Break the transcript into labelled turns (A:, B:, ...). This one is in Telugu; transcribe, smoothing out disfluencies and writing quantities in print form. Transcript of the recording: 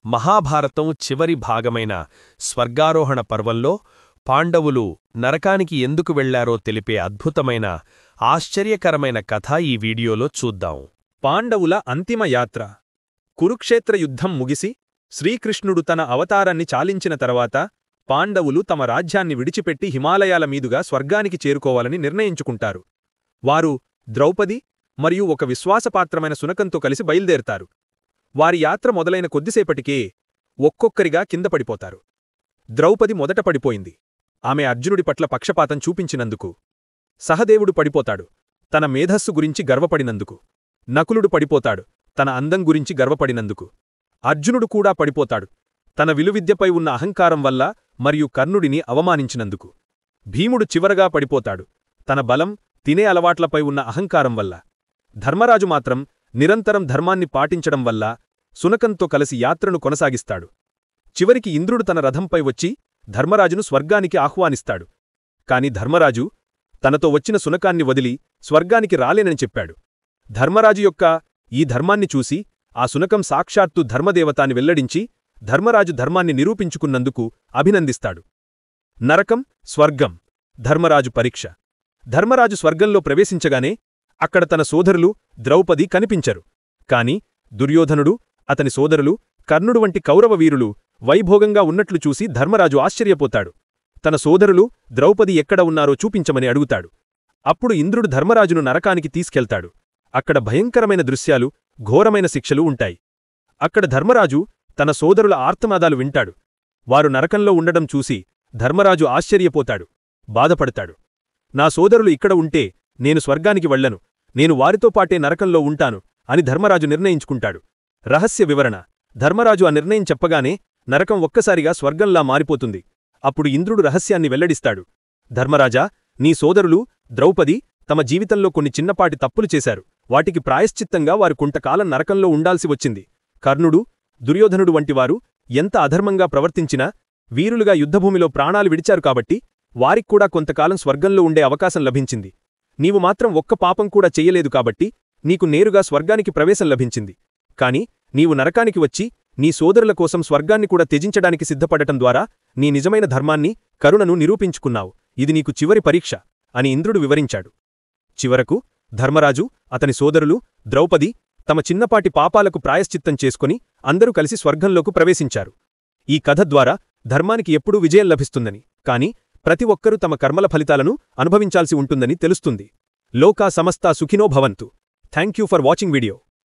A: మహాభారతం చివరి భాగమైన స్వర్గారోహణ పర్వంలో పాండవులు నరకానికి ఎందుకు వెళ్లారో తెలిపే అద్భుతమైన ఆశ్చర్యకరమైన కథ ఈ వీడియోలో చూద్దాం.
B: పాండవుల అంతిమ యాత్ర. కురుక్షేత్ర యుద్ధం ముగిసి శ్రీకృష్ణుడు తన అవతారాన్ని చాలించిన తర్వాత పాండవులు తమ రాజ్యాన్ని విడిచిపెట్టి హిమాలయాల మీదుగా స్వర్గానికి చేరుకోవాలని నిర్ణయించుకుంటారు. వారు ద్రౌపది మరియు ఒక విశ్వాసపాత్రమైన శునకంతో కలిసి బయల్దేరతారు. వారి యాత్ర మొదలైన కొద్దిసేపటికే ఒక్కొక్కరిగా కింద పడిపోతారు. ద్రౌపది మొదట పడిపోయింది. ఆమె అర్జునుడి పట్ల పక్షపాతం చూపించినందుకు. సహదేవుడు పడిపోతాడు, తన మేధస్సు గురించి గర్వపడినందుకు. నకులుడు పడిపోతాడు, తన అందం గురించి గర్వపడినందుకు. అర్జునుడు కూడా పడిపోతాడు, తన విలువిద్యపై ఉన్న అహంకారం వల్ల మరియు కర్ణుడిని అవమానించినందుకు. భీముడు చివరగా పడిపోతాడు, తన బలం, తినే అలవాట్లపై ఉన్న అహంకారం వల్ల. ధర్మరాజు మాత్రం నిరంతరం ధర్మాన్ని పాటించడం వల్ల శునకంతో కలిసి యాత్రను కొనసాగిస్తాడు. చివరికి ఇంద్రుడు తన రథంపై వచ్చి ధర్మరాజును స్వర్గానికి ఆహ్వానిస్తాడు. కాని ధర్మరాజు తనతో వచ్చిన శునకాన్ని వదిలి స్వర్గానికి రాలేనని చెప్పాడు. ధర్మరాజు యొక్క ఈ ధర్మాన్ని చూసి ఆ శునకం సాక్షాత్తు ధర్మదేవతాని వెల్లడించి ధర్మరాజు ధర్మాన్ని నిరూపించుకున్నందుకు అభినందిస్తాడు. నరకం, స్వర్గం. ధర్మరాజు పరీక్ష. ధర్మరాజు స్వర్గంలో ప్రవేశించగానే అక్కడ తన సోదరులు ద్రౌపది కనిపించరు. కాని దుర్యోధనుడు, అతని సోదరులు, కర్ణుడు వంటి కౌరవ వీరులు వైభోగంగా ఉన్నట్లు చూసి ధర్మరాజు ఆశ్చర్యపోతాడు. తన సోదరులు ద్రౌపది ఎక్కడ ఉన్నారో చూపించమని అడుగుతాడు. అప్పుడు ఇంద్రుడు ధర్మరాజును నరకానికి తీసుకెళ్తాడు. అక్కడ భయంకరమైన దృశ్యాలు, ఘోరమైన శిక్షలు ఉంటాయి. అక్కడ ధర్మరాజు తన సోదరుల ఆర్తనాదాలు వింటాడు. వారు నరకంలో ఉండడం చూసి ధర్మరాజు ఆశ్చర్యపోతాడు, బాధపడతాడు. నా సోదరులు ఇక్కడ ఉంటే నేను స్వర్గానికి వెళ్లను, నేను వారితో పాటే నరకంలో ఉంటాను అని ధర్మరాజు నిర్ణయించుకుంటాడు. రహస్య వివరణ. ధర్మరాజు ఆ నిర్ణయం చెప్పగానే నరకం ఒక్కసారిగా స్వర్గంలా మారిపోతుంది. అప్పుడు ఇంద్రుడు రహస్యాన్ని వెల్లడిస్తాడు. ధర్మరాజా, నీ సోదరులు ద్రౌపది తమ జీవితంలో కొన్ని చిన్నపాటి తప్పులు చేశారు. వాటికి ప్రాయశ్చిత్తంగా వారు కొంతకాలం నరకంలో ఉండాల్సి వచ్చింది. కర్ణుడు, దుర్యోధనుడు వంటివారు ఎంత అధర్మంగా ప్రవర్తించినా వీరులుగా యుద్ధభూమిలో ప్రాణాలు విడిచారు కాబట్టి వారిక్కూడా కొంతకాలం స్వర్గంలో ఉండే అవకాశం లభించింది. నీవు మాత్రం ఒక్క పాపం కూడా చెయ్యలేదు కాబట్టి నీకు నేరుగా స్వర్గానికి ప్రవేశం లభించింది. కాని నీవు నరకానికి వచ్చి నీ సోదరుల కోసం స్వర్గాన్ని కూడా త్యజించడానికి సిద్ధపడటం ద్వారా నీ నిజమైన ధర్మాన్ని, కరుణను నిరూపించుకున్నావు. ఇది నీకు చివరి పరీక్ష అని ఇంద్రుడు వివరించాడు. చివరకు ధర్మరాజు, అతని సోదరులు, ద్రౌపది తమ చిన్నపాటి పాపాలకు ప్రాయశ్చిత్తం చేసుకుని అందరూ కలిసి స్వర్గంలోకి ప్రవేశించారు. ఈ కథ ద్వారా ధర్మానికి ఎప్పుడూ విజయం లభిస్తుందని, కాని ప్రతి ఒక్కరూ తమ కర్మల ఫలితాలను అనుభవించాల్సి ఉంటుందని తెలుస్తుంది. లోకా సమస్తా సుఖినో భవంతు. Thank you for watching video.